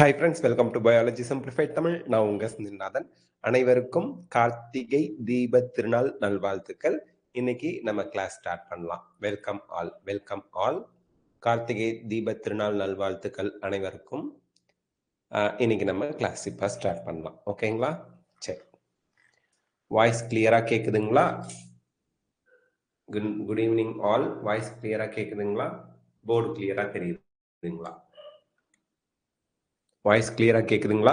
Hi friends, welcome to biology simplified Tamil. நான் உங்கள் சிந்திநாதன். அனைவருக்கும் கார்த்திகை தீப திருநாள் நல்வாழ்த்துக்கள். இன்னைக்கு நம்ம கிளாஸ் ஸ்டார்ட் பண்ணலாம். Welcome all, welcome all. Karthigai தீப திருநாள் நல்வாழ்த்துக்கள் அனைவருக்கும். இன்னைக்கு நம்ம கிளாஸ் இப்போ ஸ்டார்ட் பண்ணலாம். ஓகேங்களா? சரி, வாய்ஸ் கிளியரா கேக்குதுங்களா? Good evening all. வாய்ஸ் கிளியரா கேக்குதுங்களா? போர்டு கிளியரா தெரியுதுங்களா? வாய்ஸ் கிளியரா கேக்குதுங்களா?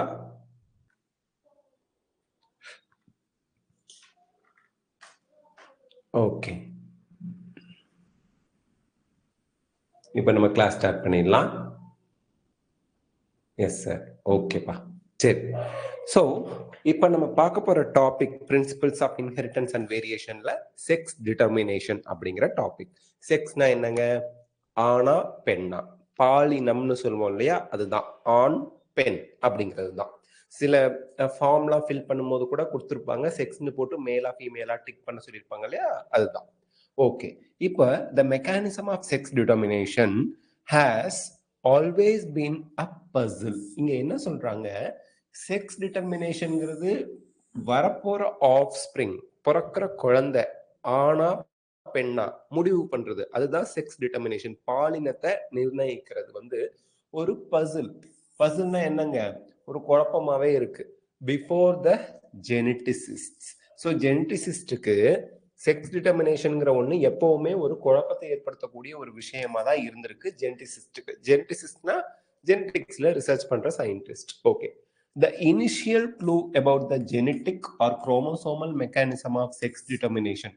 ஓகே, இப்போ நம்ம கிளாஸ் ஸ்டார்ட் பண்ணிடலாம். எஸ் சார், ஓகேப்பா. சரி, ஸோ இப்போ நம்ம பார்க்க போகிற topic principles of inheritance and வேரியேஷன்ல செக்ஸ் டிட்டர்மினேஷன் அப்படிங்கிற டாபிக். செக்ஸ்னா என்னங்க? ஆனா பெண்ணா, பாலினம்னு சொல்லுவோம் இல்லையா, அதுதான் ஆண் பெண் அப்படிங்கிறது தான். சில ஃபார்ம்லாம் ஃபில் பண்ணும்போது கூட கொடுத்துருப்பாங்க, செக்ஸ்னு போட்டு மேலா ஃபீமேலா டிக் பண்ண சொல்லியிருப்பாங்க இல்லையா, அதுதான். ஓகே, இப்போ the mechanism of sex determination has always been a puzzle. இங்க என்ன சொல்றாங்க, செக்ஸ் டிட்டர்மினேஷன்ங்கிறது வரப்போற ஆஃப் ஸ்பிரிங், பிறக்கிற குழந்தை ஆனா பெண்ணா முடிவு பண்றது, அதுதான் செக்ஸ் டிட்டர்மினேஷன். பாலினத்தை நிர்ணயிக்கிறது வந்து ஒரு பசில். பசில்னா என்னங்க? ஒரு குழப்பமாவே இருக்கு. Before the geneticist. ஸோ ஜெனட்டிசிஸ்டுக்கு செக்ஸ் டிட்டர்மினேஷன்ங்கிற ஒன்று எப்பவுமே ஒரு குழப்பத்தை ஏற்படுத்தக்கூடிய ஒரு விஷயமா தான் இருந்திருக்கு ஜெனட்டிசிஸ்டுக்கு. ஜெனட்டிசிஸ்ட்னா ஜெனட்டிக்ஸ்ல ரிசர்ச் பண்ற scientist. Okay, the initial clue about the genetic or chromosomal mechanism of sex determination.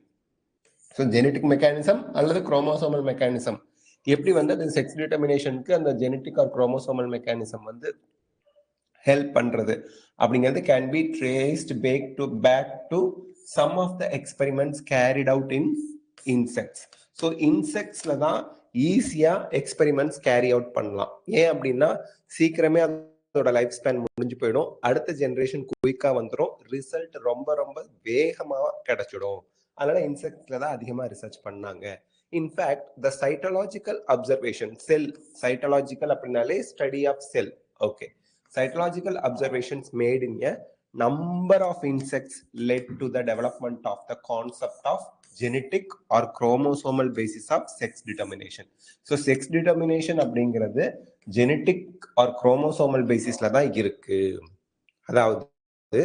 So genetic mechanism அல்லது குரோமோசோமல் மெக்கானிசம் எப்படி வந்து அந்த செக்ஸ் டிட்டர்மினேஷனுக்கு அந்த ஜெனட்டிக் ஆர் குரோமோசோமல் மெக்கானிசம் வந்து ஹெல்ப் பண்றது அப்படிங்கிறது can be traced back to some of the experiments carried out in insects. So இன்செக்ட்ஸ்ல தான் ஈஸியா எக்ஸ்பெரிமெண்ட்ஸ் கேரி அவுட் பண்ணலாம். ஏன் அப்படின்னா சீக்கிரமே அதோட லைஃப் ஸ்பேன் முடிஞ்சு போயிடும், அடுத்த ஜெனரேஷன் குயிக்கா வந்துடும், ரிசல்ட் ரொம்ப ரொம்ப வேகமா கிடைச்சிடும். அதனால இன்செக்ட்ஸ்ல தான் அதிகமா ரிசர்ச் பண்ணாங்க. இன்ஃபேக்ட் த சைட்டலாஜிக்கல் அப்சர்வேஷன், செல் சைட்டலாஜிக்கல் அப்படின்னாலே study of cell. Okay, cytological observations made in a number of insects led to the development of the concept of genetic or chromosomal basis of sex determination. So sex determination அப்படிங்கிறது genetic or chromosomal basisல தான் இருக்கு. அதாவது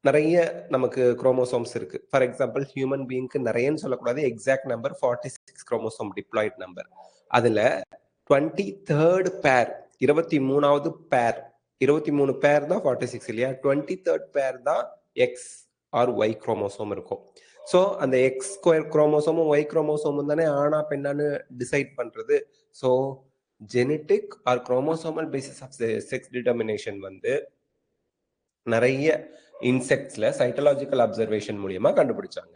நிறைய நமக்கு chromosomes இருக்கு. For example human பீயிங்க்கு நிறையன்னு சொல்லக்கூடாது, exact number 46 chromosome diploid number. அதுல 23rd பேர், 23வது பேர், 23 பேர் தான் 46 இல்லையா, 23rd பேர் தான் எக்ஸ் ஆர் ஒய் குரோமோசோம் இருக்கும். ஸோ அந்த எக்ஸ் ஸ்கொயர் குரோமோசோமும் ஒய் குரோமோசோமும் தானே ஆனா பெண்ணான்னு டிசைட் பண்றது. So genetic or chromosomal basis of sex determination வந்து நிறைய இன்செக்ட்ஸ்ல சைட்டலாஜிக்கல் அப்சர்வேஷன் மூலியமா கண்டுபிடிச்சாங்க.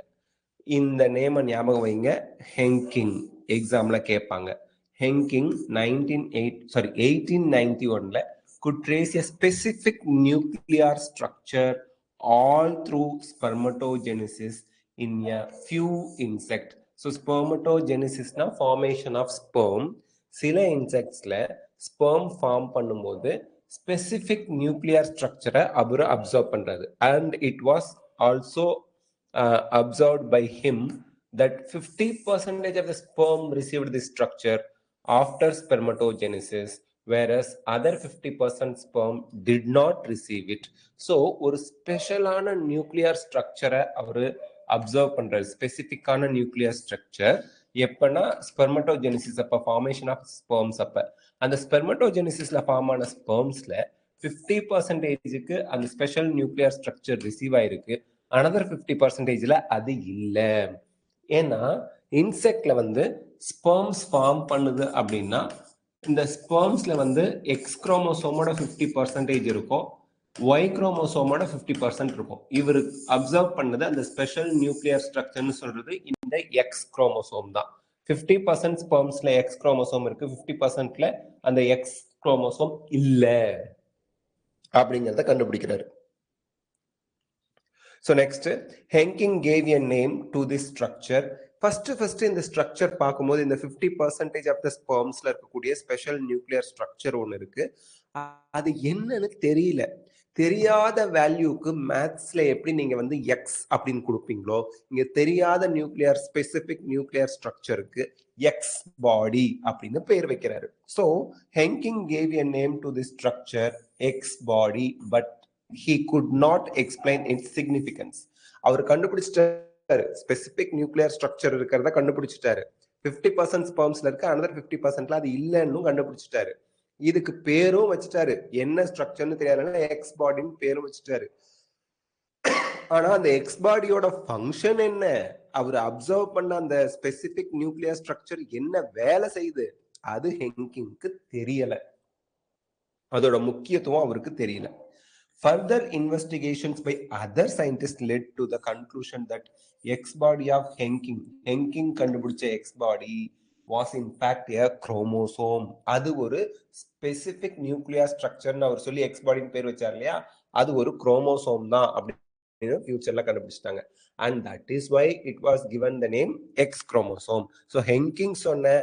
இந்த நேம ஞாபகம் வைங்க, ஹெங்கிங் எக்ஸாம்ல கேட்பாங்க. Henking 1891 could trace a specific nuclear structure all through spermatogenesis in a few insects. So spermatogenesis na formation of sperm. சில இன்செக்ட்ஸ்ல ஸ்பெர்ம் ஃபார்ம் பண்ணும்போது ஸ்பெசிபிக் நியூக்ளியர் ஸ்ட்ரக்சரை அவர் அப்சர்வ் பண்றாரு. And it was also observed by him that 50% of the sperm received this structure after spermatogenesis, whereas other 50% sperm did not receive it. So ஒரு ஸ்பெஷலான nuclear ஸ்ட்ரக்சரை அவர் observe பண்றாரு, ஸ்பெசிபிக்கான nuclear structure. எப்பன்னா spermatogenesis அப்ப, formation of sperms அப்ப. அந்த ஸ்பெர்மட்டோஜெனிசிஸ்ல form ஆன ஸ்பெர்ம்ஸ்ல 50%க்கு அந்த special nuclear structure receive ஆயிருக்கு, அனதர் 50%ல அது இல்லை. ஏன்னா இன்செக்ட்ல வந்து ஸ்பெர்ம்ஸ் ஃபார்ம் பண்ணுது அப்படின்னா இந்த ஸ்பெர்ம்ஸ்ல வந்து எக்ஸ் குரோமோசோமோட 50% இருக்கும், ஒய் குரோமோசோமோட 50% இருக்கும். இவர் அப்சர்வ் பண்ணது அந்த ஸ்பெஷல் நியூக்ளியர் ஸ்ட்ரக்சர்னு சொல்றது இந்த எக்ஸ் குரோமோசோம் தான். 50% ஸ்பெர்ம்ஸ்ல எக்ஸ் குரோமோசோம் இருக்கு, 50%ல அந்த எக்ஸ் குரோமோசோம் இல்லை அப்படிங்கிறத கண்டுபிடிக்கிறாரு. So next, Henking gave a name to this structure first இந்த ஸ்ட்ரக்சர் பார்க்கும்போது இந்த 50% ஆஃப் த ஸ்பெர்ம்ஸ்ல இருக்கக்கூடிய ஸ்பெஷல் நியூக்ளியர் ஸ்ட்ரக்சர் ஒன்று இருக்கு. அது என்னன்னு தெரியல. தெரியாத வேல்யூக்கு மேத்ஸ்ல எப்படி நீங்க வந்து எக்ஸ் அப்படின்னு கொடுப்பீங்களோ, இங்க தெரியாத நியூக்ளியர் ஸ்பெசிபிக் நியூக்ளியர் ஸ்ட்ரக்சருக்கு எக்ஸ் பாடி அப்படின்னு பேர் வைக்கிறாரு. So Henking gave a name to the structure X body, but he could not explain its significance. அவர் கண்டுபிடிச்சிட்டாரு, ஸ்பெசிபிக் நியூக்ளியர் ஸ்ட்ரக்சர் இருக்கிறத கண்டுபிடிச்சிட்டாரு. 50% ஸ்பெர்ம்ஸ்ல இருக்கு, another 50%ல அது இல்லைன்னு கண்டுபிடிச்சிட்டாரு. இதுக்கு பேரும் வச்சுட்டாரு, என்ன ஸ்ட்ரக்சர்னு தெரியாதனால எக்ஸ் பாடின்னு பேரும் வச்சுட்டாரு. ஆனா அந்த எக்ஸ் பாடியோட ஃபங்க்ஷன் என்ன, அவர் அப்சர்வ் பண்ண அந்த ஸ்பெசிபிக் நியூக்ளியர் ஸ்ட்ரக்சர் என்ன வேலை செய்யுது, அது ஹெங்கிங்க்கு தெரியல. அதோட முக்கியத்துவம் அவருக்கு தெரியல. Further investigations by other scientists led to the conclusion that X body of Henking கண்டுபிடிச்ச X body was in fact a chromosome. அது ஒரு specific nuclear structure அவர் சொல்லி X body பேர் வச்சார் இல்லையா, அது ஒரு குரோமோசோம் தான் அப்படின்னு ஃபியூச்சர்ல கண்டுபிடிச்சிட்டாங்க. And that is why it was given the name X chromosome. So Henking சொன்ன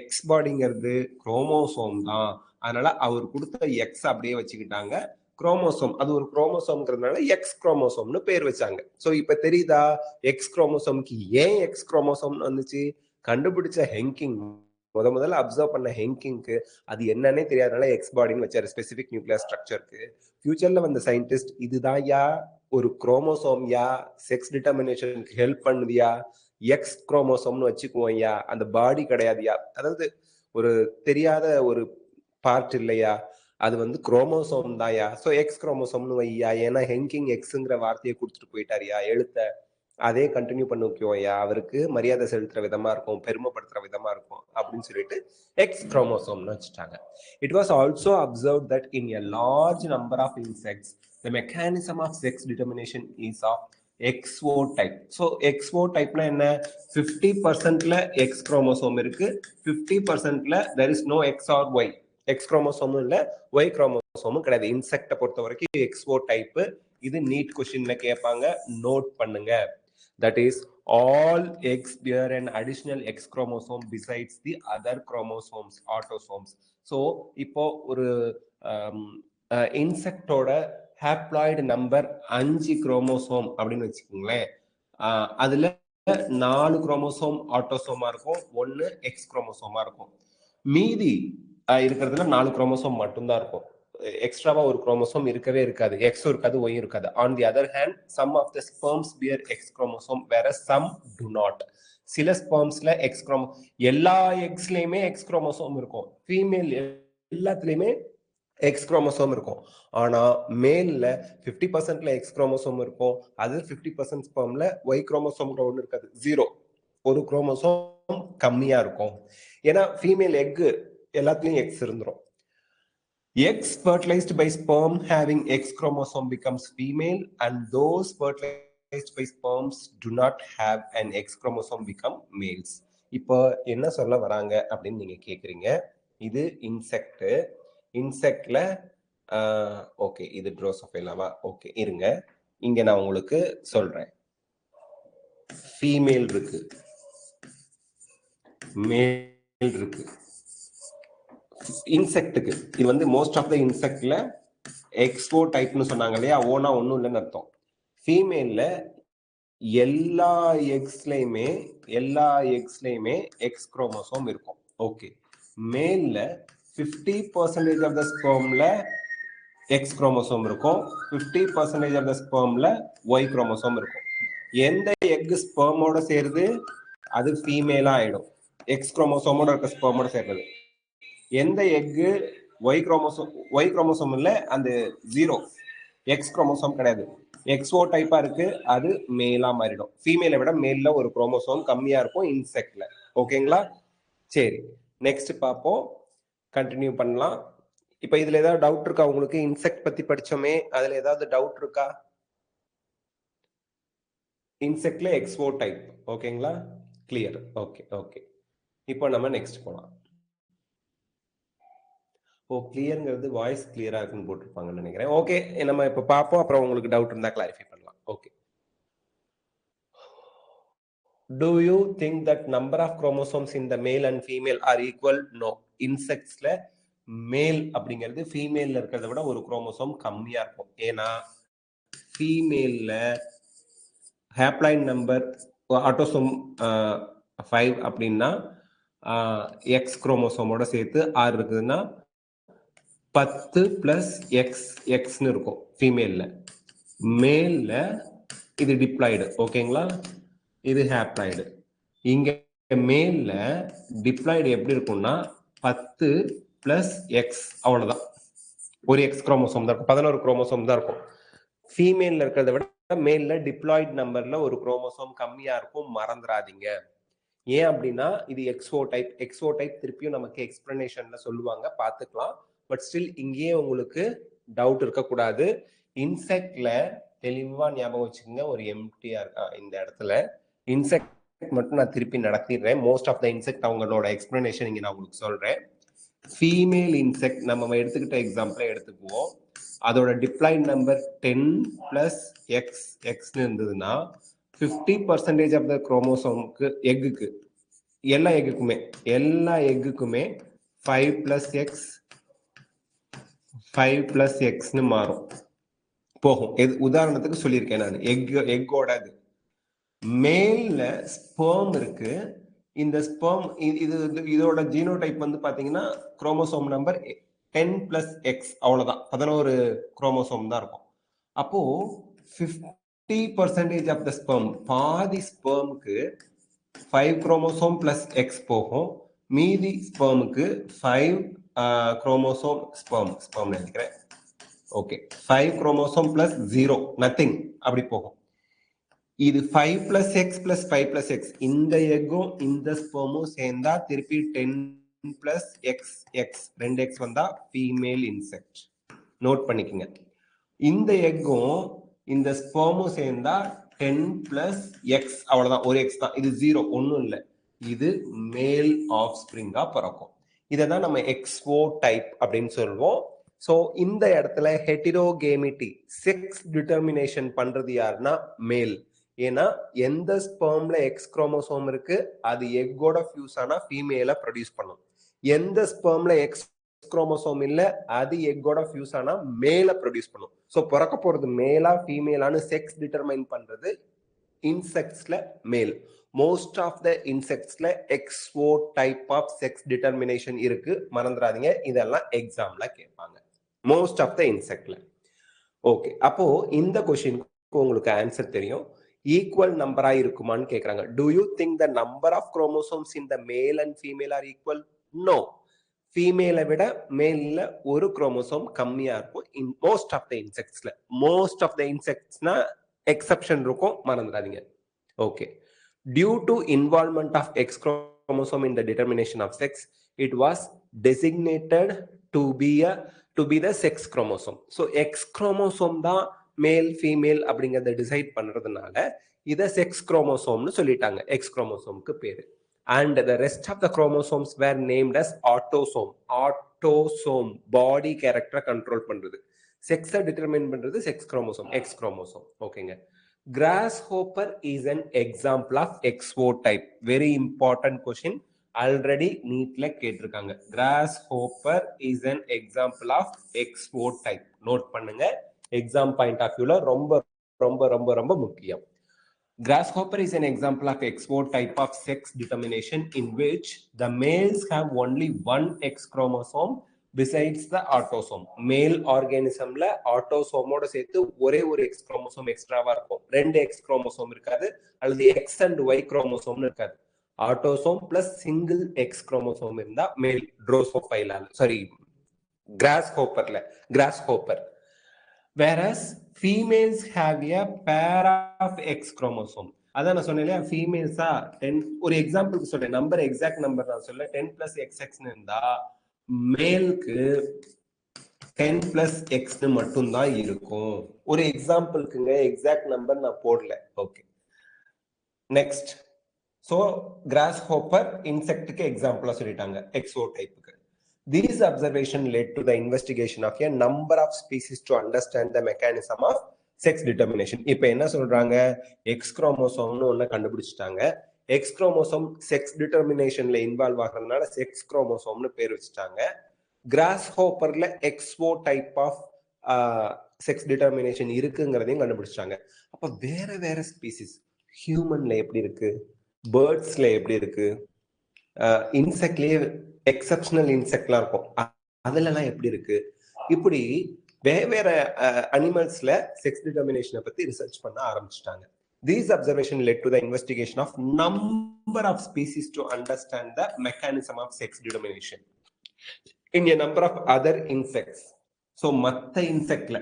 X bodyங்கிறது குரோமோசோம் தான், அதனால அவர் கொடுத்த X அப்படியே வச்சுக்கிட்டாங்க. குரோமோசோம், அது ஒரு குரோமோசோம்ங்கிறதுனால எக்ஸ் குரோமோசோம்னு பேர் வச்சாங்க. ஸோ இப்ப தெரியுதா எக்ஸ் குரோமோசோம்க்கு ஏன் எக்ஸ் குரோமோசோம்னு வந்துச்சு? கண்டுபிடிச்ச ஹெங்கிங், முதல்ல அப்சர்வ் பண்ண ஹெங்கிங்க்கு அது என்னன்னே தெரியாதனால எக்ஸ் பாடின்னு வச்சாரு ஸ்பெசிபிக் நியூக்ளியர் ஸ்ட்ரக்சருக்கு. ஃபியூச்சர்ல வந்த சயின்டிஸ்ட் இதுதான் யா ஒரு குரோமோசோம் யா, செக்ஸ் டிட்டர்மினேஷனுக்கு ஹெல்ப் பண்ணுதியா, எக்ஸ் குரோமோசோம்னு வச்சுக்குவோம் யா, அந்த பாடி கிடையாதுயா, அதாவது ஒரு தெரியாத ஒரு பார்ட் இல்லையா, அது வந்து குரோமோசோம் தான்யா. ஸோ எக்ஸ் குரோமோசோம்னு வையா, ஏன்னா ஹெங்கிங் எக்ஸுங்கிற வார்த்தையை கொடுத்துட்டு போயிட்டாரியா எழுத்த, அதே கண்டினியூ பண்ணுவோம்யா, அவருக்கு மரியாதை செலுத்துற விதமா இருக்கும், பெருமைப்படுத்துற விதமா இருக்கும் அப்படின்னு சொல்லிட்டு எக்ஸ் குரோமோசோம்னு வச்சுட்டாங்க. It was also observe that in a large number of insects the mechanism of sex determination is of XO type. So XO டைப்னா என்ன, 50%ல எக்ஸ் குரோமோசோம் இருக்கு, 50%ல there is no X or Y. X குரோமோசோமும் இல்ல, Y குரோமோசோமும் கிடையாது. இன்செக்டை பொறுத்த வரைக்கும் எக்ஸ்ஓ டைப். இது நீட் கொஸ்டின்ல கேட்பாங்க, நோட் பண்ணுங்க. That is, all eggs bear an additional X chromosome besides the other chromosomes, autosomes. So இப்போ ஒரு இன்செக்டோட ஹாப்ளாய்டு நம்பர் 5 குரோமோசோம் அப்படின்னு வச்சுக்கோங்களேன். அதுல 4 குரோமோசோம் ஆட்டோசோமா இருக்கும், 1 எக்ஸ் குரோமோசோமா இருக்கும். மீதி இருக்கிறதுல 4 குரோமோசோம் மட்டும்தான் இருக்கும். எக்ஸ்ட்ராவா ஒரு குரோமோசோம் இருக்கவே இருக்காது, எக்ஸும் இருக்காது, ஒய் இருக்காது. On the other hand some of the sperms bear X chromosome, வேற சம் டு நாட். சில ஸ்பெர்ம்ஸ்ல எக்ஸ் குரோமோ, எல்லா எக்ஸ்லயுமே எக்ஸ் குரோமோசோம் இருக்கும், ஃபீமேல் எல்லாத்துலயுமே எக்ஸ் குரோமோசோம் இருக்கும். ஆனா மேல்ல 50%ல எக்ஸ் குரோமோசோம் இருக்கும், அது 50% ஸ்பெர்ம்ல ஒய் குரோமோசோம் ஒன்று இருக்காது, 0, ஒரு குரோமோசோம் கம்மியா இருக்கும். ஏன்னா ஃபீமேல் எக் எல்லாத்துலயும் X இருந்துரும். Eggs fertilized by sperm having X chromosome becomes female, and those fertilized by sperms do not have an X chromosome become males. இப்போ என்ன சொல்ல வராங்க அப்படின்னு நீங்க கேக்குறீங்க. இது இன்செக்ட், இன்செக்ட்ல ஓகே, இது ட்ரோசோஃபைலாவா? ஓகே இருங்க, இங்க நான் உங்களுக்கு சொல்றேன். ஃபீமேல் இருக்கு, மேல் இருக்கு. இன்செக்டுக்கு இது வந்து மோஸ்ட் ஆஃப் த இன்செக்ட்ல எக்ஸ்ஓ டைப்னு சொன்னாங்க இல்லையா, ஓனா ஒன்றும் இல்லைன்னு அர்த்தம். ஃபீமேல்ல எல்லா எக்ஸ்லயுமே எக்ஸ் குரோமோசோம் இருக்கும். ஓகே, மேல்ல 50% ஆஃப் த ஸ்பெர்ம்ல எக்ஸ் குரோமோசோம் இருக்கும், 50% ஆஃப் த ஸ்பெர்ம்ல ஒய் குரோமோசோம் இருக்கும். எந்த எக் ஸ்பெர்மோட சேருது அது ஃபீமேலா ஆயிடும், எக்ஸ் குரோமோசோமோட இருக்க ஸ்பெர்மோட சேர்றது. எந்த எக்கு ஒய் குரோமோசோம் இல்ல, அந்த 0 எக்ஸ் குரோமோசோம் கிடையாது, எக்ஸ்ஓ டைப்பா இருக்கு, அது மேலா மாறிடும். ஃபீமேலை விட மேல்ல ஒரு குரோமோசோம் கம்மியா இருக்கும் இன்செக்ட்ல. ஓகேங்களா? சரி, நெக்ஸ்ட் பார்ப்போம், கண்டினியூ பண்ணலாம். இப்ப இதுல ஏதாவது டவுட் இருக்கா உங்களுக்கு? இன்செக்ட் பத்தி படிச்சோமே, அதுல ஏதாவது டவுட் இருக்கா? இன்செக்ட்ல எக்ஸ்ஓ டைப். ஓகேங்களா? கிளியர். ஓகே ஓகே, இப்போ நம்ம நெக்ஸ்ட் போலாம். ஓ, கிளியர்ங்கிறது வாய்ஸ் கிளியரா இருக்குன்னு போட்டிருப்பாங்கன்னு நினைக்கிறேன். ஓகே, நம்ம இப்ப பார்ப்போம், அப்புறம் உங்களுக்கு டவுட் இருந்தா கிளாரிஃபை பண்ணலாம். Okay, Do you think that number of chromosomes in the male and female are equal? No. Insectsல மேல் அப்படிங்கிறது ஃபீமேல்ல இருக்கிறத விட ஒரு குரோமோசோம் கம்மியா இருக்கும். ஏன்னா ஃபீமேல்ல ஹேப்ளாய்ட் நம்பர் ஆட்டோசோம் 5 அப்படின்னா எக்ஸ் குரோமோசோமோட சேர்த்து 6 இருக்குதுன்னா 10 பிளஸ் எக்ஸ் எக்ஸ்னு இருக்கும் ஃபீமேல்ல. மேல்ல இது டிப்ளாய்டு, ஓகேங்களா? இது ஹேப்ளாய்டு. இங்க மேல்ல டிப்ளாய்டு எப்படி இருக்கும்னா 10 பிளஸ் எக்ஸ், அவ்வளவுதான். ஒரு எக்ஸ் குரோமோசோம் தான் இருக்கும், 11 குரோமோசோம் தான் இருக்கும். ஃபீமேல்ல இருக்கிறத விட மேல்ல டிப்ளாய்டு நம்பர்ல ஒரு குரோமோசோம் கம்மியா இருக்கும், மறந்துடாதீங்க. ஏன் அப்படின்னா இது எக்ஸோ டைப் திருப்பியும் நமக்கு எக்ஸ்பிளனேஷன்ல சொல்லுவாங்க, பார்த்துக்கலாம். பட் ஸ்டில் இங்கேயே உங்களுக்கு டவுட் இருக்கக்கூடாது. இன்செக்ட்ல தெளிவா ஞாபகம் வச்சுக்கோங்க, ஒரு எம்டியா இருக்கா இந்த இடத்துல. இன்செக்ட் மட்டும் நான் திருப்பி நடத்திடுறேன். மோஸ்ட் ஆஃப் த இன்செக்ட் அவங்களோட எக்ஸ்பிளனேஷன் இங்க நான் உங்களுக்கு சொல்றேன். ஃபீமேல் இன்செக்ட் நம்ம எடுத்துக்கிட்ட எக்ஸாம்பிள எடுத்துக்குவோம். அதோட டிப்ளாய்ட் நம்பர் 10 பிளஸ் எக்ஸ் எக்ஸ்னு இருந்ததுன்னா 50% ஆஃப் த குரோமோசோமுக்கு எக்குக்கு எல்லா எக்குக்குமே 5 பிளஸ் எக்ஸ் 5 பிளஸ் எக்ஸ்னு மாறும் போகும். உதாரணத்துக்கு சொல்லியிருக்கேன் நான், எக்கோட மேல்ல ஸ்பெர்ம் இருக்கு. இந்த ஸ்பெர்ம் இதோட ஜீனோடைப் வந்து பாத்தீங்கன்னா குரோமோசோம் நம்பர் 10 பிளஸ் எக்ஸ், அவ்வளவுதான். 11 குரோமோசோம் தான் இருக்கும். அப்போ 50% ஆஃப் த ஸ்பெர்ம், பாதி ஸ்பெர்முக்கு 5 குரோமோசோம் பிளஸ் எக்ஸ் போகும். மீதி ஸ்பெர்முக்கு 5 குரோமோசோம் ஸ்பெர்ம் நினைக்கிறேன், ஓகே, 5 குரோமோசோம் பிளஸ் 0 நத்திங் அப்படி போகும். இது 5 plus X plus 5 plus X, இந்த எக்கும் இந்த ஸ்பெர்மும் சேர்ந்தா திருப்பி 10 பிளஸ் எக்ஸ் எக்ஸ், 2 எக்ஸ் வந்தா ஃபீமேல் இன்செக்ட். நோட் பண்ணிக்கங்க. இந்த எக்கும் இந்த ஸ்பெர்மும் சேர்ந்தா 10 பிளஸ் எக்ஸ், அவ்வளவுதான், ஒரு எக்ஸ் தான். இது 0, ஒன்னும் இல்லை. இது மேல் ஆஃப் ஸ்பிரிங்கா பிறக்கும். இதை தான் நம்ம எக்ஸ்ஓ டைப் அப்படின்னு சொல்லுவோம். ஸோ இந்த இடத்துல ஹெட்டிரோகேமிட்டி, செக்ஸ் டிட்டர்மினேஷன் பண்றது யாருன்னா மேல். ஏன்னா எந்த ஸ்பெர்ம்ல எக்ஸ் குரோமோசோம் இருக்கு அது எக்கோட ஃபியூஸ் ஆனா ஃபீமேல ப்ரொடியூஸ் பண்ணும். எந்த ஸ்பெர்ம்ல எக்ஸ் குரோமோசோம் இல்ல அது எக்கோட ஃபியூஸ் ஆனா மேல ப்ரொடியூஸ் பண்ணும். ஸோ பிறக்க போறது மேலா ஃபீமேலான்னு செக்ஸ் டிட்டர்மைன் பண்றது இன்செக்ட்ஸ்ல மேல். மோஸ்ட் ஆஃப் த இன்செக்ட்ஸ்ல XO type of sex determination இருக்கு, மறந்துடாதீங்க. இதெல்லாம் எக்ஸாம்ல கேட்பாங்க மோஸ்ட் ஆஃப் த இன்செக்ட்ல. ஓகே, அப்போ இந்த கொஸ்டினுக்கு உங்களுக்கு ஆன்சர் தெரியும். ஈக்குவல் நம்பரா இருக்குமான்னு கேக்குறாங்க. Do you think the number of chromosomes in the male and female are equal? No. ஃபீமேலை விட மேல்ல ஒரு குரோமோசோம் கம்மியா இருக்கும் இன் மோஸ்ட் ஆஃப் த இன்செக்ட்ஸ்ல. மோஸ்ட் ஆஃப் த இன்செக்ட்ஸ்னா எக்ஸெப்ஷன் இருக்கும், மறந்துடாதீங்க. Okay, due to involvement of X chromosome in the determination of sex, it was designated to be the sex chromosome. So X chromosome தான் male female அப்படிங்கறத decide பண்றதுனால இத sex குரோமோசோம்னு சொல்லிட்டாங்க, X குரோமோசோம்க்கு பேரு. And the rest of the chromosomes were named as autosome. Autosome body character control பண்றது, செக்ஸை determine பண்றது sex chromosome, X chromosome. ஓகேங்க. Grasshopper is an example of XO type. Very important question. Already நீட்ல கேட்டிருக்காங்க. Grasshopper is an example of XO type. Note பண்ணுங்க, exam point of வியூல ரொம்ப ரொம்ப ரொம்ப ரொம்ப முக்கியம். Grasshopper is an example of XO type of sex determination in which the males have only one X chromosome besides the autosome. Male organismல autosomeோட சேர்த்து ஒரே ஒரு X chromosome எக்ஸ்ட்ராவா இருக்கும். 2 X chromosome இருக்காது, அல்லது X and Y chromosome இருக்காது. autosome plus single X chromosome இருந்தா மேல் ட்ரோசோஃபைலா, sorry grasshopper. Whereas females have a pair of X chromosome. அதான் நான் சொன்னேன், ஃபீமேல்ஸா 10, ஒரு எக்ஸாம்பிளுக்கு சொல்றேன், நம்பர் எக்ஸாக்ட் நம்பர் நான் சொல்ல 10 பிளஸ் XX இருந்தா மேலுக்கு 10 பிளஸ் X மட்டும்தான் இருக்கும். ஒரு எக்ஸாம்பிளுக்குங்க, எக்ஸாக்ட் நம்பர் நான் போடல. Okay, next. ஸோ கிராஸ்ஹோப்பர் இன்செக்டுக்கு எக்ஸாம்பிளா சொல்லிட்டாங்க, Exo டைப்புக்கு. These observations led to the investigation of a number of species to understand the mechanism of sex determination. இப்போ என்ன சொல்றாங்க, எக்ஸ் குரோமோசோம்னு ஒண்ணு கண்டுபிடிச்சிட்டாங்க. எக்ஸ் குரோமோசோம் செக்ஸ் டிட்டர்மினேஷன்ல இன்வால்வ் ஆகிறதுனால செக்ஸ் குரோமோசோம்னு பேர் வச்சுட்டாங்க. கிராஸ் ஹோப்பர்ல XO type of sex determination இருக்குங்கிறதையும் கண்டுபிடிச்சாங்க. அப்ப வேற வேற ஸ்பீசிஸ் ஹியூமன்ல எப்படி இருக்கு, பேர்ட்ஸ்ல எப்படி இருக்கு, இன்செக்ட்லயே எக்ஸப்ஷனல் இன்செக்ட்லாம் இருக்கும், அதுலலாம் எப்படி இருக்கு, இப்படி வேற அனிமல்ஸ்ல செக்ஸ் டிட்டர்மினேஷனை பத்தி ரிசர்ச் பண்ண ஆரம்பிச்சிட்டாங்க. These observations led to the investigation of number of species to understand the mechanism of sex determination in a number of other insects. So மத்த இன்செக்ட்ல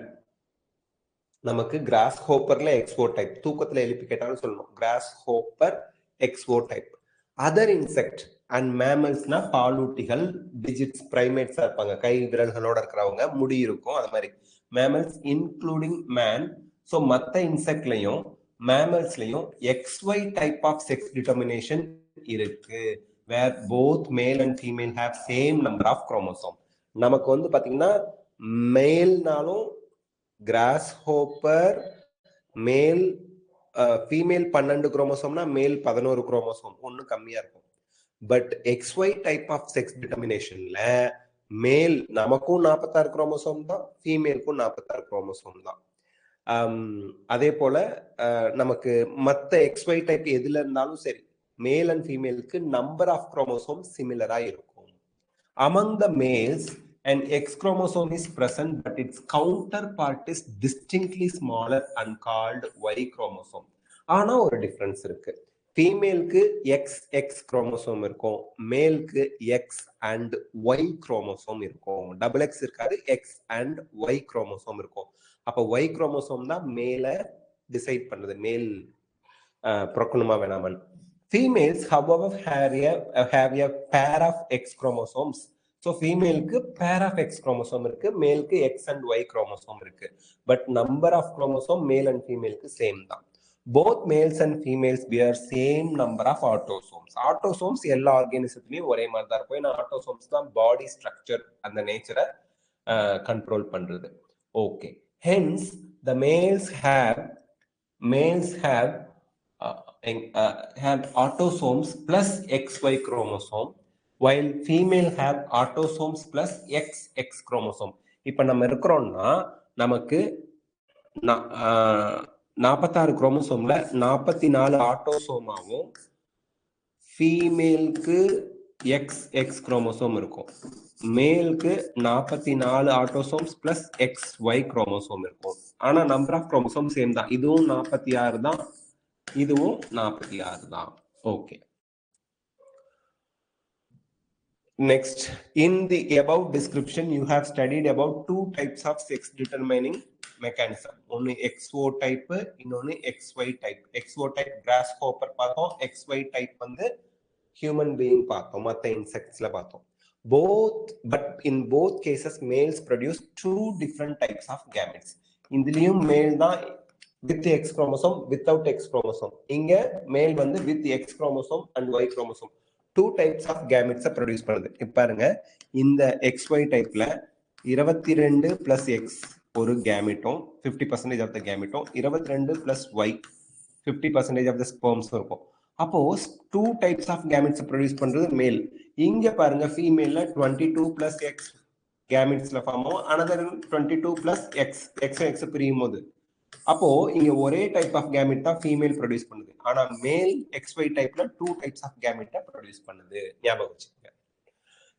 நமக்கு கிராஸ் ஹோப்பர்ல எக்ஸ்ஓ டைப், தூக்கத்துல எழுப்பி கேட்டாலும் சொல்லணும் grasshopper XO type. Other insect and மேமல்ஸ்னா பாலூட்டிகள், digits, பிரைமேட்ஸா இருப்பாங்க, கை விரல்களோட இருக்கிறவங்க, முடி இருக்கும், அது மாதிரி மேமல்ஸ் இன்க்ளூடிங் மேன். ஸோ மற்ற இன்செக்ட்லையும் மேமல்ஸ்லையும் XY type of sex determination இருக்கு, where both male and female have same number of chromosome. நமக்கு வந்து பாத்தீங்கன்னா மேல்னாலும் கிராஸ் ஹோப்பர் மேல், ஃபீமேல் 12 குரோமோசோம்னா மேல் 11 குரோமோசோம், ஒன்னு கம்மியா இருக்கும். But XY type of sex டிட்டர்மினேஷன்ல மேல் நமக்கும் 46 குரோமோசோம் தான், ஃபீமேலுக்கும் 46 குரோமோசோம் தான். அதே போல நமக்கு மற்ற XY டைப் எதுல இருந்தாலும் சரி, மேல் அண்ட் ஃபீமேலுக்கு நம்பர் ஆஃப் குரோமோசோம் சிமிலரா இருக்கும். Among the males an X chromosome is present but its counterpart is distinctly smaller and called Y chromosome. ஆனா ஒரு டிஃபரன்ஸ் இருக்கு. ஃபீமேலுக்கு XX குரோமோசோம் இருக்கும், மேலுக்கு X and Y குரோமோசோம் இருக்கும். டபுள் X இருக்காது, X and Y குரோமோசோம் இருக்கும். அப்ப Y chromosome தான் மேல டிசைட் பண்ணுது, மேல் பிறக்கணுமா வேணாமன். Females however have a pair of X chromosomes. So ஃபீமேலுக்கு pair of X chromosome இருக்கு, மேலுக்கு எக்ஸ் அண்ட் ஒய் குரோமோசோம் இருக்கு. But number of chromosome male and ஃபீமேலுக்கு சேம் தான். Both males and females bear same number of autosomes. Autosomes எல்லா ஆர்கானிசத்துலயும் ஒரே மாதிரி தான் இருக்கும், ஏன்னா ஆட்டோசோம்ஸ் தான் பாடி ஸ்ட்ரக்சர், அந்த நேச்சரை கண்ட்ரோல் பண்றது. Okay, hence the males have autosomes plus XY chromosome while female have autosomes plus XX chromosome. இப்ப நம்ம இருக்கிறோம்னா நமக்கு 46 குரோமோசோம்ல 44 ஆட்டோசோமாவும் ஃபீமேலுக்கு XX குரோமோசோம் இருக்கும், மேலுக்கு 44 ஆட்டோசோம்ஸ் பிளஸ் XY குரோமோசோம் இருக்கும். ஆனா நம்பர் ஆஃப் குரோமோசோம் சேம் தான், இதுவும் 46 தான், இதுவும் 46 தான். Okay, next, in the above description you have studied about two types of sex determining mechanism. ஒன்னு XO type, இன்னொன்னு XY type. XO type grasshopper பார்த்தோம், XY type வந்து human being பார்த்தோம், மற்ற insectsல பார்த்தோம். But in both cases males produce two different types of gametes. இதுலயும் மேல் தான் with X chromosome, without X chromosome. இங்க மேல் வந்து with X chromosome and Y chromosome. Two types of gametes produce பண்ணுது. இப்ப பாருங்க, இந்த XY டைப்ல 22 plus X ஒரு கேமெட்டும் 50% ஆஃப் த கேமெட்டும், 22 plus Y 50% of the sperms இருக்கும். அப்போ two types of gametes produce பண்றது மேல். இங்க பாருங்க, ஃபீமேல்ல 22 plus X கேமெட்ஸ்ல ஃபார்ம் ஆகும், அனதர் 22 plus X பிரியும் போது, அப்போ இங்க ஒரே டைப் ஆஃப் கேமெட் தான் ஃபீமேல் ப்ரொடியூஸ் பண்ணுது. ஆனா மேல் XY டைப்ல two types of gamete produce பண்ணுது, ஞாபகம் வச்சுக்கோங்க.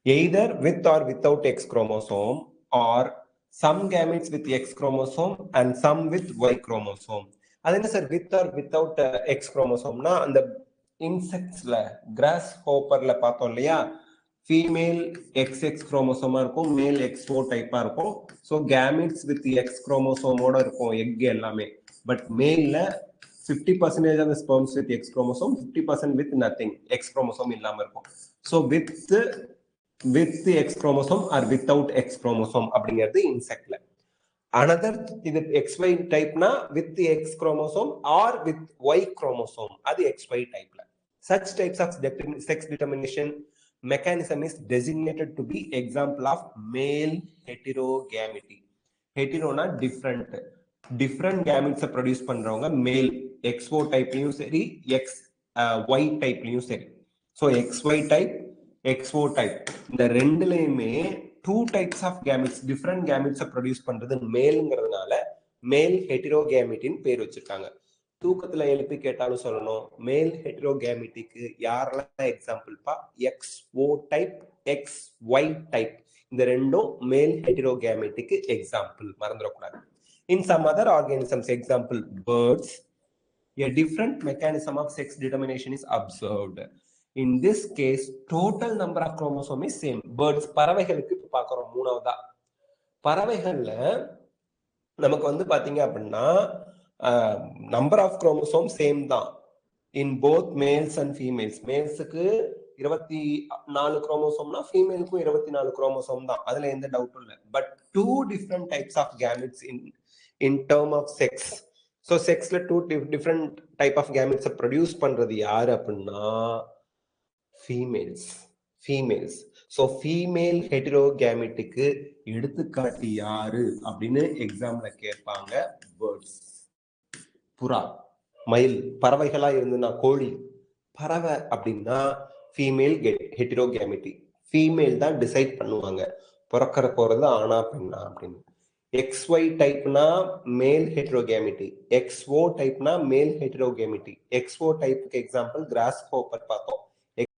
either with or without X chromosome or some gametes with X chromosome and some with Y chromosome. அது என்ன sir with or without X chromosomeனா, அந்த இன்செக்ட்ஸ்ல cross ஹோப்பர்ல பார்த்தோம் இல்லையா, ஃபீமேல் XX குரோமோசோமா இருக்கும், மேல் XO டைப்பா இருக்கும். ஸோ கேமெட்ஸ் வித் X குரோமோசோமோட இருக்கும் எக் எல்லாமே. பட் மேல்ல 50% of sperms with X chromosome, 50% with nothing, X chromosome இல்லாம இருக்கும். So with X chromosome or without X chromosome அப்படிங்கிறது இன்செக்ட்ல. அனதர் இது XY டைப்னா with X chromosome or with Y chromosome, அது XY டைப்ல. Such types of sex determination mechanism is designated to be example of male heterogamety. Heteroனா different gametes produce பண்றவங்க male, XO டைப்லயும் சரி X ஒய் டைப்லையும் சரி. So XY type, XO type, இந்த ரெண்டுலையுமே 2 டைப்ஸ் ஆஃப் கேமிட்ஸ், டிஃப்ரெண்ட் கேமிட்ஸை ப்ரொடியூஸ் பண்றது மேலுங்கிறதுனால மேல் ஹெட்டிரோகேமிட்டின்னு பேர் வச்சிருக்காங்க. தூக்கத்துல எழுப்பி கேட்டாலும் சொல்லணும், மேல் ஹெட்டிரோகேமிட்டிக்கு யாரெல்லாம் எக்ஸாம்பிள்ப்பா? XO டைப், XY டைப், இந்த ரெண்டும் மேல் ஹெட்டிரோகேமிட்டிக்கு எக்ஸாம்பிள், மறந்துடக்கூடாது. In some other organisms, example birds, a different mechanism of sex determination is observed. In this case, total number of chromosomes is same. Birds, பறவைகளுக்கு பார்க்கிறோம் மூணாவதா. பறவைகள்ல நமக்கு வந்து பாத்தீங்க அப்படின்னா நம்பர் ஆஃப் குரோமோசோம் சேம் தான் in both males and females. மேல்ஸுக்கு 24 குரோமோசோம்னா ஃபீமேலுக்கும் 24 குரோமோசோம் தான், அதுல எந்த டவுட்டும் இல்லை. But 2 different types of gametes in term of sex. So செக்ஸ்ல 2 different type of gametes produce பண்றது யாரு அப்படின்னா ஃபீமேல்ஸ். ஸோ ஃபீமேல் ஹெட்டிரோகேமிட்டுக்கு எடுத்துக்காட்டி யாரு அப்படின்னு எக்ஸாம்ல கேட்பாங்க. பேர்ட்ஸ், புறா, மயில், பறவைகளா இருந்துன்னா கோழி, பறவை அப்படின்னா ஃபீமேல் ஹெட்டிரோகேமிட்டி. ஃபீமேல் தான் டிசைட் பண்ணுவாங்க பிறக்கிற போறது ஆனா பெண்ணா அப்படின்னு. XY டைப்னா மேல் ஹெட்டிரோகேமிட்டி, XO டைப்னா மேல் ஹெட்டிரோகேமிட்டி. XO டைப்புக்கு எக்ஸாம்பிள் கிராஸ் ஹோப்பர் பார்த்தோம்.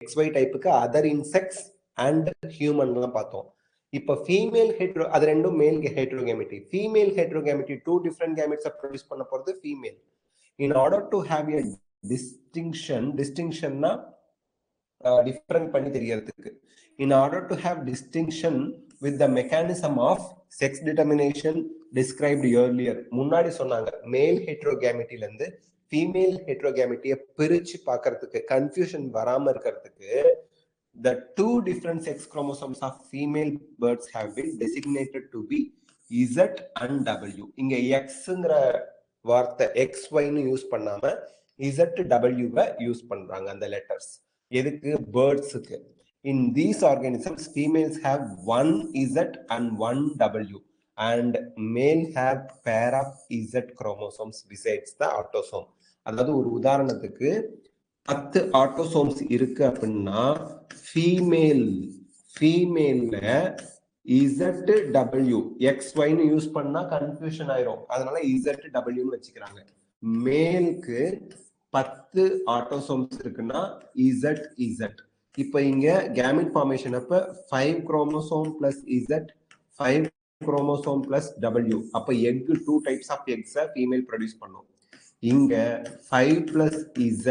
XY டைப்புக்கு அதர் இன்செக்ட்ஸ் அண்ட் ஹியூமன்லாம் பார்த்தோம். இப்ப ஃபீமேல் ஹெட்ரோ, அது ரெண்டும் male heterogamety. Female heterogamety 2 different கேமெட்ஸை ப்ரொடியூஸ் பண்ண போறது female. In order to have a டிஸ்டிங்ஷன்னா டிஃபரண்ட் பண்ணி தெரியறதுக்கு, in order to have distinction with the mechanism of sex determination described earlier, முன்னாடி சொன்னாங்க மேல் ஹெட்ரோகேமிட்டில இருந்து ஃபீமேல் ஹெட்ரோகேமிட்டியை பிரிச்சு பார்க்கறதுக்கு, கன்ஃபியூஷன் வராம இருக்கிறதுக்கு, the 2 different sex chromosomes of female birds have been designated to be Z and W. இங்க Xங்கிற வார்த்தை XY ன்னு யூஸ் பண்ணாம ZW யூஸ் பண்றாங்க அந்த லெட்டர்ஸ். எதுக்கு? பேர்ட்ஸுக்கு. In these organisms, females have 1 Z and 1 W and male have pair of Z chromosomes besides the autosome. அதாவது ஒரு உதாரணத்துக்கு 10 ஆட்டோசோம்ஸ் இருக்கு அப்படின்னா ஃபீமேல்ல ZW XYன்னு யூஸ் பண்ணா கன்ஃபியூஷன் ஆயிரும், அதனால ZWன்னு வச்சுக்கிறாங்க. மேலுக்கு 10 ஆட்டோசோம்ஸ் இருக்குன்னா Z. இப்ப இங்க கேமிட் ஃபார்மேஷன் அப்ப 5 chromosome plus Z, 5 chromosome plus W. அப்ப egg 2 types of eggs female produce பண்ணும். இங்க 5 பிளஸ் Z,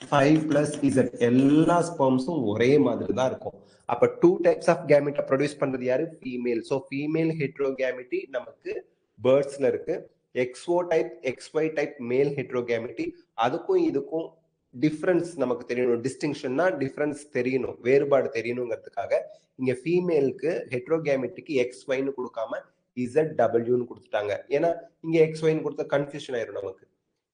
5 பிளஸ் Z, எல்லா ஸ்பெர்ம்ஸும் ஒரே மாதிரி தான் இருக்கும். அப்ப 2 டைப்ஸ் ஆஃப் கேமெட்டை ப்ரொடியூஸ் பண்றது யாரு? ஃபீமேல். ஸோ ஃபீமேல் ஹெட்ரோகேமிட்டி நமக்கு பேர்ட்ஸ்ல இருக்கு. XO டைப், XY டைப் மேல் ஹெட்ரோகேமிட்டி. அதுக்கும் இதுக்கும் டிஃபரன்ஸ் நமக்கு தெரியணும், டிஸ்டிங்ஷன்னா டிஃபரன்ஸ் தெரியணும், வேறுபாடு தெரியணுங்கிறதுக்காக இங்க ஃபீமேலுக்கு ஹெட்ரோகேமிட்டிக்கு XYன்னு கொடுக்காம ZWன்னு கொடுத்துட்டாங்க. ஏன்னா இங்க XYன்னு கொடுத்தா கன்ஃபியூஷன் ஆயிரும், நமக்கு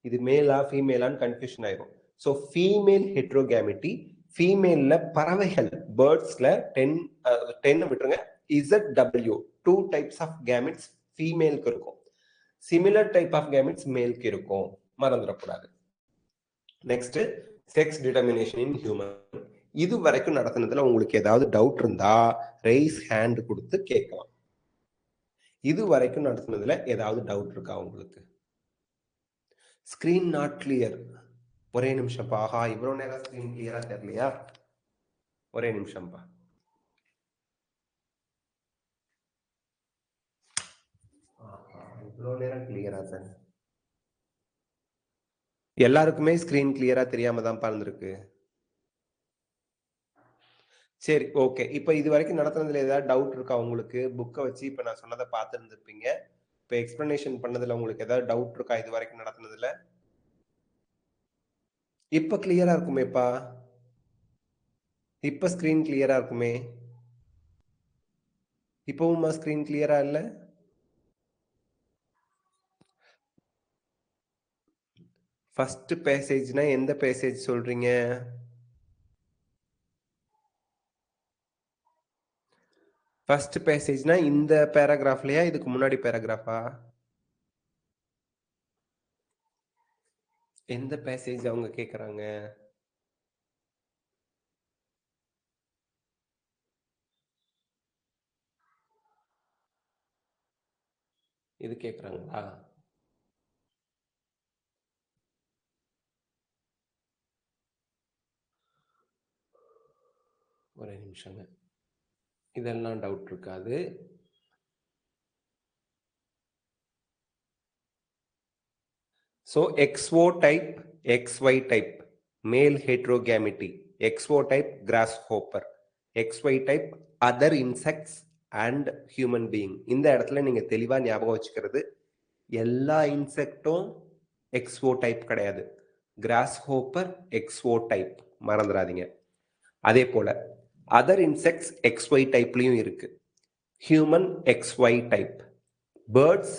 இது மேலா ஃபீமேலான்னு கன்ஃபியூஷன் ஆயிரும். ஸோ ஃபீமேல் ஹெட்ரோகேமிட்டி, ஃபீமேல்ல பறவைகள் பேர்ட்ஸ்ல 10 விட்டுருங்க, ZW 2 டைப்ஸ் ஆஃப் கேமிட்ஸ் ஃபீமேலுக்கு இருக்கும், சிமிலர் டைப் ஆஃப் கேமிட்ஸ் மேலுக்கு இருக்கும், மறந்துடக்கூடாது. Next sex determination in human. இது வரைக்கும் நடத்தினதுல உங்களுக்கு ஏதாவது டவுட் இருந்தா ரைஸ் ஹேண்ட் கொடுத்து கேட்கலாம். இது வரைக்கும் நடத்தினதுல ஏதாவது டவுட் இருக்கா உங்களுக்கு? Screen not clear. ஒரே நிமிஷம்ப்பா. ஆஹா, இவ்வளவு நேரம் ஸ்கிரீன் கிளியரா தெரியலையா? ஒரே நிமிஷம்ப்பா. இவ்வளவு நேரம் கிளியரா சார்? எல்லாருக்குமே ஸ்கிரீன் கிளியரா தெரியாம தான் பார்த்துருக்கு. சரி, ஓகே. இப்ப இது வரைக்கும் நடத்துனதுல ஏதாவது டவுட் இருக்கா உங்களுக்கு? புக்கை வச்சு இப்ப நான் சொன்னதை பார்த்துருந்துருப்பீங்க. இப்ப எக்ஸ்பிளனேஷன் பண்ணதுல உங்களுக்கு ஏதாவது டவுட் இருக்கா இது வரைக்கும் நடத்துனதுல? இப்ப கிளியரா இருக்குமேப்பா, இப்ப ஸ்கிரீன் கிளியரா இருக்குமே. இப்பவும் ஸ்கிரீன் கிளியரா இல்ல? ஃபர்ஸ்ட் பேசேஜ்னா எந்த பேசேஜ் சொல்றீங்க? ஃபர்ஸ்ட் பேசேஜ்னா இந்த பேராகிராஃப்லயா, இதுக்கு முன்னாடி பேராகிராஃபா? எந்த பேசேஜ் அவங்க கேக்குறாங்க? இது கேக்குறாங்களா? ஒரே நிமிஷங்க. இதெல்லாம் டவுட் இருக்காது. So XO type, XY type, male heterogamety, XO type grasshopper, XY type other insects and human being. இந்த இடத்துல நீங்க தெளிவா ஞாபகம் வச்சுக்கிறது, எல்லா இன்செக்டும் XO type கிடையாது. grasshopper XO type மறந்துடாதீங்க. அதே போல அதர் இன்செக்ட்ஸ் XY டைப்லயும் இருக்கு. Human XY type. பேர்ட்ஸ்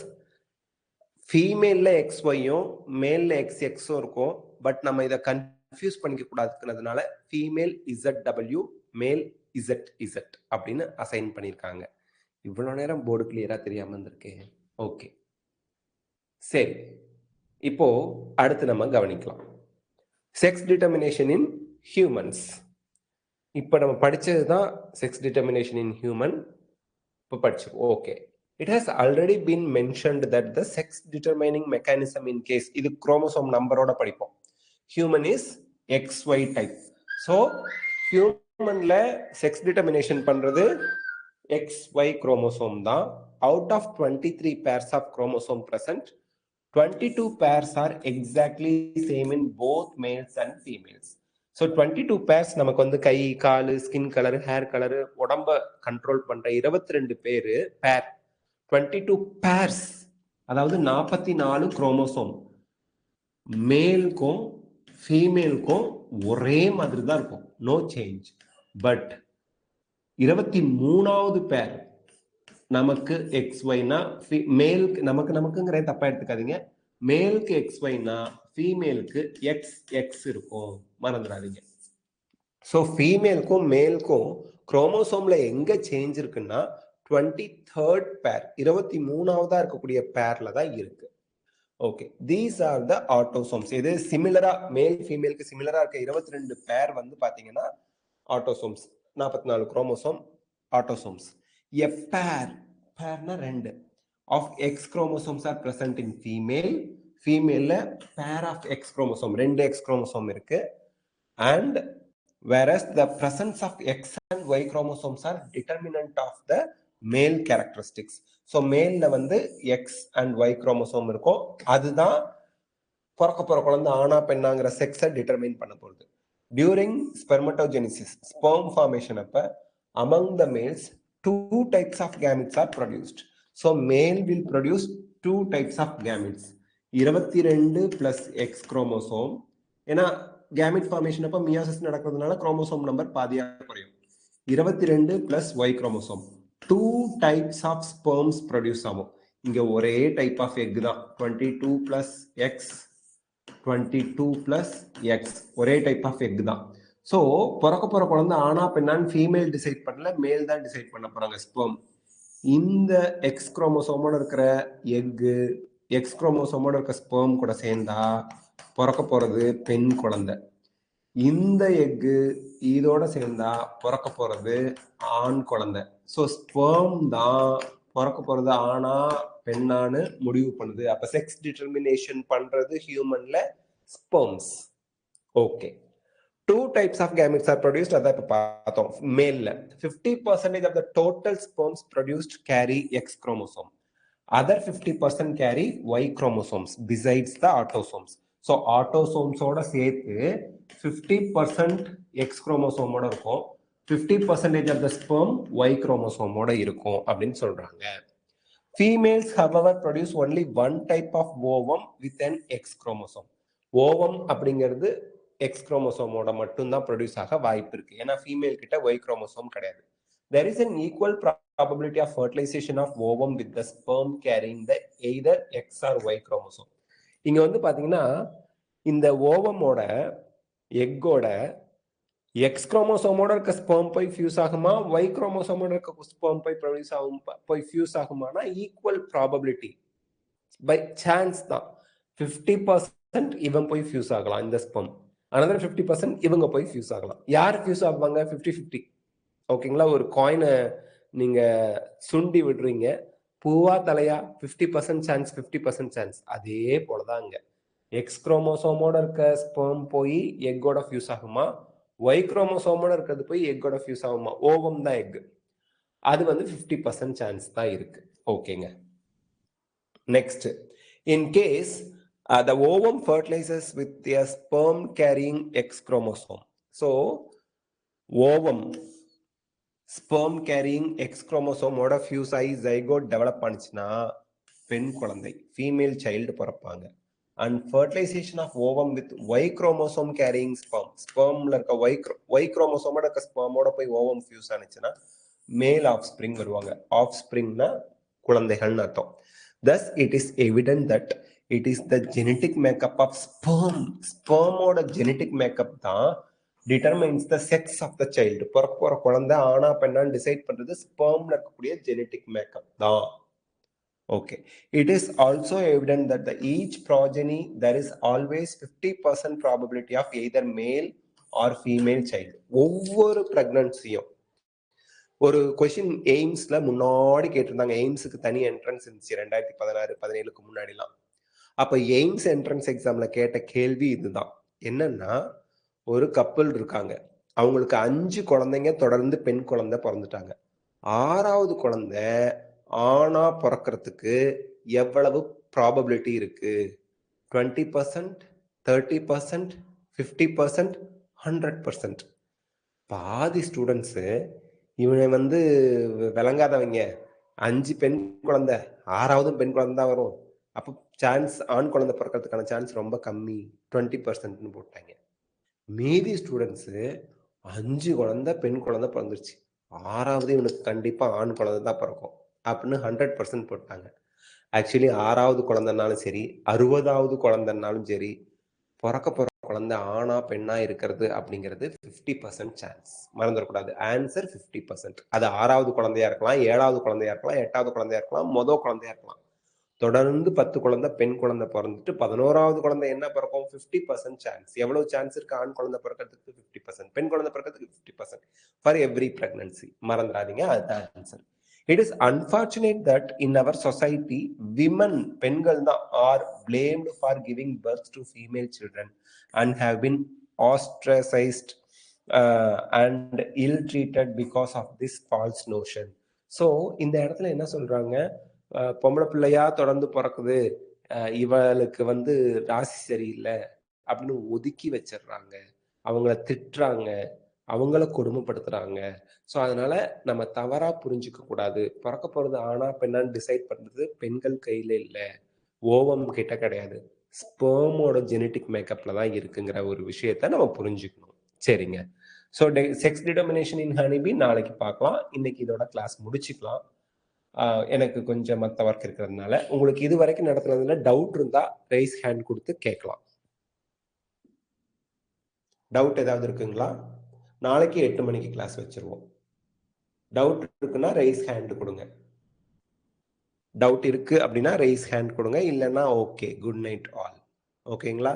ஃபீமேல்ல XYயும் மேல்ல XXும் இருக்கும். பட் நம்ம இதை கன்ஃபியூஸ் பண்ணிக்க கூடாதுன்றதுனால ஃபீமேல் ZW, மேல் ZZ அப்படின்னு அசைன் பண்ணியிருக்காங்க. இவ்வளோ நேரம் போர்டு கிளியரா தெரியாம இருந்திருக்கேன். ஓகே, சரி. இப்போ அடுத்து நம்ம கவனிக்கலாம். Sex determination in humans. இப்போ நம்ம படிச்சது தான் செக்ஸ் டிட்டர்மினேஷன் இன் ஹியூமன். இப்போ படிச்சிருக்கோம். Okay. It has already been mentioned that the sex determining mechanism in case இது குரோமோசோம் நம்பரோட படிப்போம். Human is XY type. So ஹியூமன்ல செக்ஸ் டிட்டர்மினேஷன் பண்றது XY குரோமோசோம் தான். Out of 23 pairs of chromosome present, 22 pairs are exactly same in both males and females. So 22 pairs நமக்கு வந்து கை, காலு, ஸ்கின் கலரு, ஹேர் கலரு, உடம்ப கண்ட்ரோல் பண்ற 22 பேரு பேர். 22 பேர்ஸ் அதாவது 44 குரோமோசோம். மேலுக்கும் ஃபீமேலுக்கும் ஒரே மாதிரி தான் இருக்கும், நோ சேஞ்ச். பட் 23வது பேர் நமக்கு XYனா மேலுக்கு நமக்குங்கிற தப்பா எடுத்துக்காதீங்க. மேலுக்கு XYனா ஃபீமேலுக்கு XX இருக்கும், மறந்துடாதீங்க. ஸோ ஃபீமேலுக்கும் மேலுக்கும் குரோமோசோம்ல எங்க சேஞ்ச் இருக்குன்னா 23rd பேர், 23வதா இருக்கக்கூடிய பேர்ல தான் இருக்கு. Okay, these are the autosomes. இது சிமிலரா மேல் ஃபீமேலுக்கு சிமிலரா இருக்க 22 பேர் வந்து பாத்தீங்கன்னா ஆட்டோசோம்ஸ். 44 chromosome autosomes. எ பேர்னா 2 of X chromosomes are present in female. ஃபீமேல்ல pair of X chromosome, 2 X chromosome இருக்கு. And whereas the presence of X and Y chromosomes are determinant of the male characteristics. So மேல்ல வந்து X and Y chromosome இருக்கும். அதுதான் பிறக்க போற குழந்தை ஆனா பெண்ணாங்கிற செக்ஸை determine பண்ண போகுது. During spermatogenesis, sperm formation அப்ப among the males 2 types of gametes are produced. So male will produce 2 types of gametes. 22 plus X chromosome. ஏன்னா கேமெட் ஃபார்மேஷன் அப்ப மியாசிஸ் நடக்கிறதுனால குரோமோசோம் நம்பர் பாதியா குறையும். 22 plus Y chromosome. 2 types of sperms produce ஆகும். இங்க ஒரே type of egg தான். 22 plus X, 22 plus X, ஒரே type of egg தான். ஸோ பிறக்க போற குழந்தை ஆனா பெண்ணான்னு ஃபீமேல் டிசைட் பண்ணல, மேல் தான் டிசைட் பண்ண போறாங்க ஸ்பெர்ம். இந்த எக்ஸ் குரோமோசோமோட இருக்கிற எக்கு எக்ஸ் குரோமோசோமோட இருக்க ஸ்பெர்ம் கூட சேர்ந்தா பிறக்க போறது பெண் குழந்தை. இந்த எக்கு இதோட சேர்ந்தா பிறக்க போறது ஆண் குழந்தை. ஸோ ஸ்பெர்ம் தான் பிறக்க போறது ஆனா பெண்ணான்னு முடிவு பண்ணுது. அப்ப செக்ஸ் டிட்டர்மினேஷன் பண்றது ஹியூமன்ல sperms. Okay, 2 types of gametes are produced. அதை இப்ப பார்த்தோம். மேல்ல 50% of the total sperms produced carry X chromosome. Other 50% carry Y chromosomes besides the autosomes. So autosomes ஓட சேர்த்து 50% X chromosome ஓட இருக்கும், 50% of the sperm Y chromosome ஓட இருக்கும் அப்படின்னு சொல்றாங்க. Females, however, produce only one type of ovum with an X chromosome. Ovum அப்படிங்கிறது X குரோமோசோமோட மட்டும்தான் ப்ரொடியூஸ் ஆக வாய்ப்பு இருக்கு. ஏன்னா ஃபீமேல் கிட்ட ஒய் குரோமோசோம் கிடையாது. There is an equal probability of fertilization of ovum with the sperm carrying the either X or Y chromosome. இங்க வந்து பாத்தீங்கன்னா இந்த ஓவமோட எக்கோட எக்ஸ் குரோமோசோமோட இருக்க ஸ்பெர்ம் போய் ஃபியூஸ் ஆகுமா, ஒய் குரோமோசோமோட இருக்க ஸ்பெர்ம் போய் ப்ரொடியூஸ் ஆகும் போய் ஃபியூஸ் ஆகுமானா ஈக்குவல் ப்ராபபிலிட்டி பை சான்ஸ் தான். 50% இவன் போய் ஃபியூஸ் ஆகலாம் இந்த ஸ்பெர்ம். another 50% இவங்க போய் ஃபியூஸ் ஆகலாம். யார் ஃபியூஸ் ஆவாங்க? 50-50. ஓகேங்களா? ஒரு காயினை நீங்க சுண்டி விடுறீங்க, பூவா தலையா 50% சான்ஸ் 50% சான்ஸ். அதே போலதான் இங்க எக்ஸ் குரோமோசோமோட இருக்க ஸ்பெர்ம் போய் எக்கோட ஃபியூஸ் ஆகுமா, ஒய் குரோமோசோமோட இருக்கிறது போய் எக்கோட ஃபியூஸ் ஆகுமா? ஓவம் தான் எக். அது வந்து 50% சான்ஸ் தான் இருக்கு. ஓகேங்க. Next, in case the ovum fertilizes with a sperm carrying X chromosome. So ovum sperm carrying X chromosome ஓட ஃபியூஸ் ஆகி ஜைகோட் டெவலப் பண்ணுச்சுன்னா பெண் குழந்தை ஃபீமேல் சைல்டு பிறப்பாங்க. And fertilization of ovum with Y chromosome carrying sperm, ஸ்பெர்ம்ல இருக்க Y குரோமோசோமோட இருக்க ஸ்பெர்மோட போய் ஓவம் ஃபியூஸ் ஆனிச்சுன்னா மேல் ஆஃப் ஸ்பிரிங் வருவாங்க. ஆஃப் ஸ்பிரிங்னா குழந்தைகள்னு அர்த்தம். Thus, it is evident that it is the genetic makeup of sperm. Spermோட genetic makeup தான் determines the sex of the child. பிறக்கிற குழந்தை ஆனா பெண்ணான்னு டிசைட் பண்றது ஸ்பெர்ம்ல இருக்கக்கூடிய genetic makeup தான். Okay. It is also evident that the each progeny there is always 50% probability of either male or female child. ஒவ்வொரு பிரெக்னன்சியும் ஒரு கொஸ்டின் எய்ம்ஸ்ல முன்னாடி கேட்டிருந்தாங்க. எய்ம்ஸுக்கு தனி என்ட்ரன்ஸ் இருந்துச்சு 2016-17 முன்னாடிலாம். அப்ப எய்ம்ஸ் என்ட்ரன்ஸ் எக்ஸாம்ல கேட்ட கேள்வி இதுதான். என்னன்னா, ஒரு கப்பல் இருக்காங்க, அவங்களுக்கு 5 குழந்தைங்க தொடர்ந்து பெண் குழந்தை பிறந்துட்டாங்க. 6வது குழந்தை ஆணா பிறக்கிறதுக்கு எவ்வளவு ப்ராபபிலிட்டி இருக்கு? 20%, 30%, 50%, 100%. பாதி ஸ்டூடெண்ட்ஸு இவனை வந்து விளங்காதவங்க, 5 பெண் குழந்தை 6வது பெண் குழந்தை தான் வரும், அப்போ சான்ஸ் ஆண் குழந்தை பிறக்கிறதுக்கான சான்ஸ் ரொம்ப கம்மி, 20%ன்னு போட்டாங்க. மீதி ஸ்டூடெண்ட்ஸு 5 குழந்தை பெண் குழந்தை பிறந்துருச்சு, 6வது இவனுக்கு கண்டிப்பா ஆண் குழந்தை தான் பிறக்கும் அப்படின்னு 100% போட்டாங்க. ஆக்சுவலி 6வது குழந்தைனாலும் சரி, 60வது குழந்தைனாலும் சரி, பிறக்க போற குழந்தை ஆணா பெண்ணா இருக்கிறது அப்படிங்கிறது 50% சான்ஸ். மறந்துடக்கூடாது. ஆன்சர் 50%. அது 6வது குழந்தையா இருக்கலாம், 7வது குழந்தையா இருக்கலாம், 8வது குழந்தையா இருக்கலாம், மொதல் குழந்தையா இருக்கலாம். தொடர்ந்து 10 குழந்தை பெண் குழந்தை பிறந்துட்டு 11வது குழந்தை என்ன பிறக்கும்? 50% சான்ஸ். எவ்வளவு சான்ஸ் இருக்கு ஆண் குழந்தை பிறக்கிறதுக்கு? 50%. பெண் குழந்தை பிறக்கிறதுக்கு 50% ஃபார் எவ்ரி பிரெக்னன்சி. மறந்துடாதீங்க, அதுதான் answer. It is unfortunate that in our society, women, பெண்கள் தான், are blamed for giving birth to female children and have been ostracized and ill-treated because of this false notion. So, இந்த இடத்துல என்ன சொல்றாங்க? பொம்பளை பிள்ளையா தொடர்ந்து பிறக்குது, இவளுக்கு வந்து ராசி சரியில்லை அப்படின்னு ஒதுக்கி வச்சிடுறாங்க, அவங்கள திட்டுறாங்க, அவங்கள கொடுமைப்படுத்துறாங்க. ஸோ அதனால நம்ம தவறா புரிஞ்சுக்க கூடாது. பிறக்க போறது ஆனா பெண்ணான்னு டிசைட் பண்றது பெண்கள் கையில இல்லை, ஓவம் கிட்ட கிடையாது, ஸ்பெர்மோட ஜெனட்டிக் மேக்கப்ல தான் இருக்குங்கிற ஒரு விஷயத்த நம்ம புரிஞ்சுக்கணும். சரிங்க. ஸோ செக்ஸ் டிட்டர்மினேஷன் இன் ஹனிபி நாளைக்கு பார்க்கலாம். இன்னைக்கு இதோட கிளாஸ் முடிச்சுக்கலாம். எனக்கு கொஞ்சம் மற்ற ஒர்க் இருக்கிறதுனால. உங்களுக்கு இது வரைக்கும் நடத்துனதுல டவுட் இருந்தா ரைஸ் ஹேண்ட் கொடுத்து கேட்கலாம். டவுட் ஏதாவது இருக்குங்களா? நாளைக்கு 8 மணிக்கு கிளாஸ் வச்சிருவோம். டவுட் இருக்குன்னா ரைஸ் ஹேண்ட் கொடுங்க. டவுட் இருக்கு அப்படின்னா ரைஸ் ஹேண்ட் கொடுங்க, இல்லைன்னா ஓகே. Good night all. ஓகேங்களா?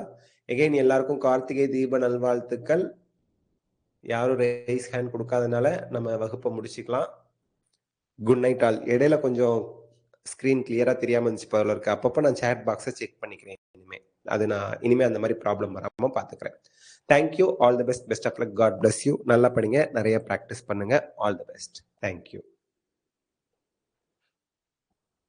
எகைன் எல்லாருக்கும் கார்த்திகை தீப நல்வாழ்த்துக்கள். யாரும் ரைஸ் ஹேண்ட் கொடுக்காதனால நம்ம வகுப்பை முடிச்சுக்கலாம். Good night all. இடையில கொஞ்சம் ஸ்க்ரீன் கிளியரா தெரியாம இருந்துச்சு போல இருக்கு. அப்பப்போ நான் சேட் பாக்ஸை செக் பண்ணிக்கிறேன். இனிமே அந்த மாதிரி ப்ராப்ளம் வராம பாத்துக்கிறேன். Thank you. All the best. Best of luck. God bless you. நல்லா படிங்க, நிறைய ப்ராக்டிஸ் பண்ணுங்க. All the best. தேங்க்யூ.